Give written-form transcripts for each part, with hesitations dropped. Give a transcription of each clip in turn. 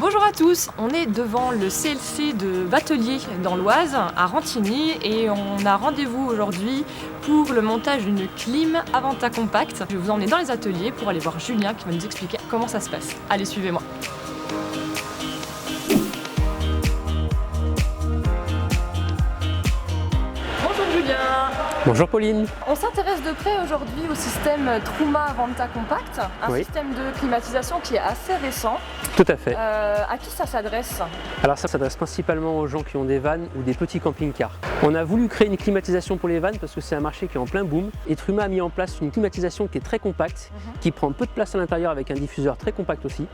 Bonjour à tous, on est devant le CLC de Vatelier dans l'Oise, à Rantigny, et on a rendez-vous aujourd'hui pour le montage d'une clim Avanta Compact. Je vais vous emmener dans les ateliers pour aller voir Julien qui va nous expliquer comment ça se passe. Allez, suivez-moi. Bonjour Julien. Bonjour Pauline. On s'intéresse de près aujourd'hui au système Truma Avanta Compact, un système de climatisation qui est assez récent. Tout à fait. À qui ça s'adresse? Alors ça s'adresse principalement aux gens qui ont des vannes ou des petits camping-cars. On a voulu créer une climatisation pour les vannes parce que c'est un marché qui est en plein boom et Truma a mis en place une climatisation qui est très compacte, qui prend peu de place à l'intérieur avec un diffuseur très compact aussi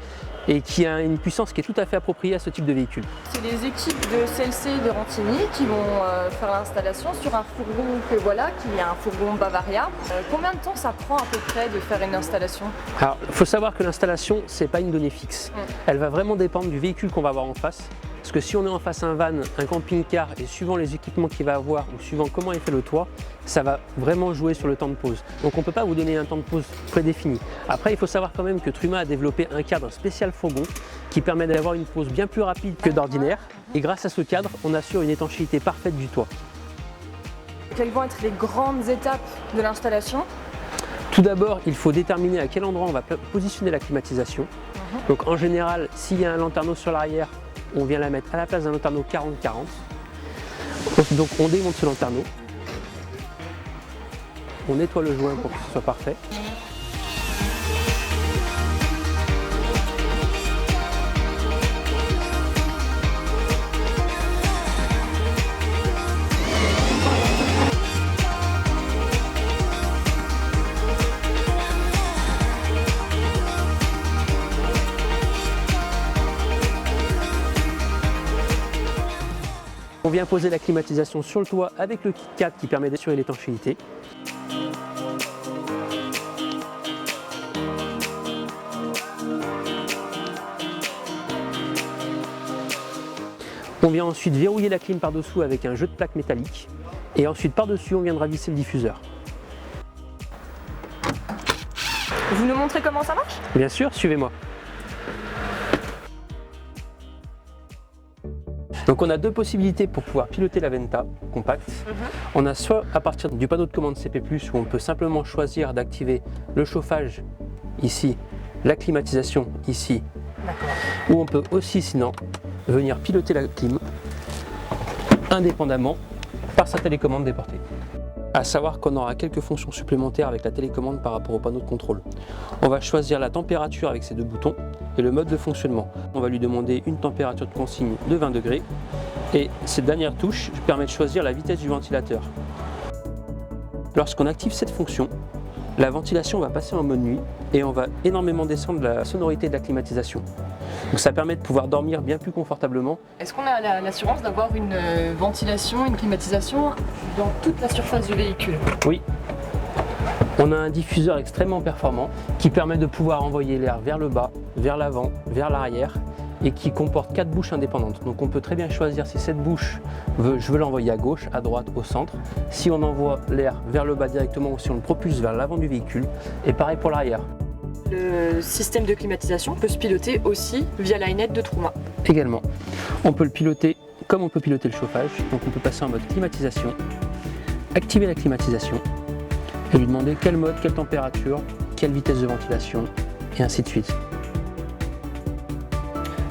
et qui a une puissance qui est tout à fait appropriée à ce type de véhicule. C'est les équipes de CLC de Rantigny qui vont faire l'installation sur un fourgon que voilà, qui est un fourgon Bavaria. Combien de temps ça prend à peu près de faire une installation? Alors il faut savoir que l'installation c'est pas une donnée fixe. Elle va vraiment dépendre du véhicule qu'on va avoir en face. Parce que si on est en face un van, un camping-car et suivant les équipements qu'il va avoir ou suivant comment il fait le toit, ça va vraiment jouer sur le temps de pause. Donc on ne peut pas vous donner un temps de pause prédéfini. Après il faut savoir quand même que Truma a développé un cadre spécial fourgon qui permet d'avoir une pause bien plus rapide que d'ordinaire. Et grâce à ce cadre, on assure une étanchéité parfaite du toit. Quelles vont être les grandes étapes de l'installation? Tout d'abord, il faut déterminer à quel endroit on va positionner la climatisation. Donc en général, s'il y a un lanterneau sur l'arrière, on vient la mettre à la place d'un lanterneau 40-40. Donc on démonte ce lanterneau. On nettoie le joint pour que ce soit parfait. On vient poser la climatisation sur le toit avec le kit 4 qui permet d'assurer l'étanchéité. On vient ensuite verrouiller la clim par-dessous avec un jeu de plaques métalliques. Et ensuite par-dessus, on vient de ravisser le diffuseur. Vous nous montrez comment ça marche? Bien sûr, suivez-moi. Donc on a deux possibilités pour pouvoir piloter la Avanta Compact. On a soit à partir du panneau de commande CP+, où on peut simplement choisir d'activer le chauffage ici, la climatisation ici, ou on peut aussi sinon venir piloter la clim indépendamment par sa télécommande déportée. À savoir qu'on aura quelques fonctions supplémentaires avec la télécommande par rapport au panneau de contrôle. On va choisir la température avec ces deux boutons et le mode de fonctionnement. On va lui demander une température de consigne de 20 degrés et cette dernière touche permet de choisir la vitesse du ventilateur. Lorsqu'on active cette fonction, la ventilation va passer en mode nuit et on va énormément descendre la sonorité de la climatisation. Donc ça permet de pouvoir dormir bien plus confortablement. Est-ce qu'on a l'assurance d'avoir une ventilation, une climatisation dans toute la surface du véhicule? Oui. On a un diffuseur extrêmement performant qui permet de pouvoir envoyer l'air vers le bas, vers l'avant, vers l'arrière et qui comporte 4 bouches indépendantes. Donc on peut très bien choisir si cette bouche, je veux l'envoyer à gauche, à droite, au centre. Si on envoie l'air vers le bas directement ou si on le propulse vers l'avant du véhicule. Et pareil pour l'arrière. Le système de climatisation peut se piloter aussi via l'iNet de Truma. Également. On peut le piloter comme on peut piloter le chauffage. Donc on peut passer en mode climatisation, activer la climatisation et lui demander quel mode, quelle température, quelle vitesse de ventilation et ainsi de suite.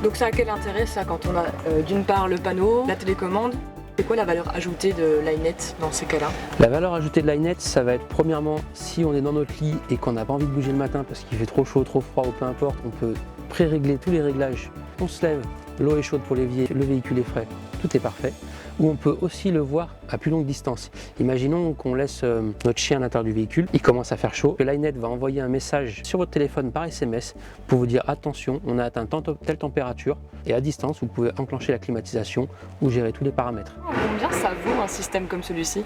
Donc ça a quel intérêt ça quand on a d'une part le panneau, la télécommande? C'est quoi la valeur ajoutée de l'iNet dans ces cas-là? La valeur ajoutée de l'iNet, ça va être premièrement si on est dans notre lit et qu'on n'a pas envie de bouger le matin parce qu'il fait trop chaud, trop froid ou peu importe, on peut pré-régler tous les réglages. On se lève, l'eau est chaude pour l'évier, le véhicule est frais, tout est parfait. Ou on peut aussi le voir à plus longue distance. Imaginons qu'on laisse notre chien à l'intérieur du véhicule, il commence à faire chaud. l'iNet va envoyer un message sur votre téléphone par SMS pour vous dire attention, on a atteint telle température et à distance vous pouvez enclencher la climatisation ou gérer tous les paramètres. Combien ça vaut un système comme celui-ci?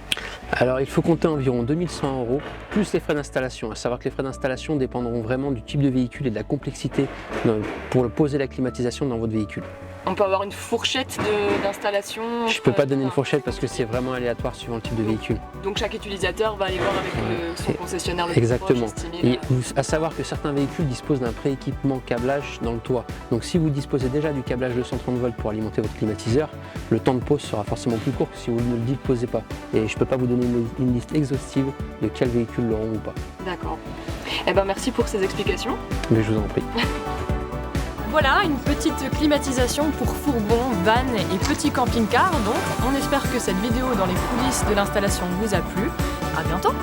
Alors il faut compter environ 2100 € plus les frais d'installation. À savoir que les frais d'installation dépendront vraiment du type de véhicule et de la complexité pour poser la climatisation dans votre véhicule. On peut avoir une fourchette d'installation? Je peux pas donner une fourchette parce que c'est vraiment aléatoire suivant le type de véhicule. Donc chaque utilisateur va aller voir avec son concessionnaire le plus Exactement. proche, estimer, Et à savoir que certains véhicules disposent d'un prééquipement câblage dans le toit. Donc si vous disposez déjà du câblage de 130 volts pour alimenter votre climatiseur, le temps de pause sera forcément plus court que si vous ne le disposez pas. Et je ne peux pas vous donner une liste exhaustive de quels véhicules l'auront ou pas. D'accord. Eh ben merci pour ces explications. Mais je vous en prie. Voilà, une petite climatisation pour fourgon, van et petit camping-car. Donc on espère que cette vidéo dans les coulisses de l'installation vous a plu. À bientôt.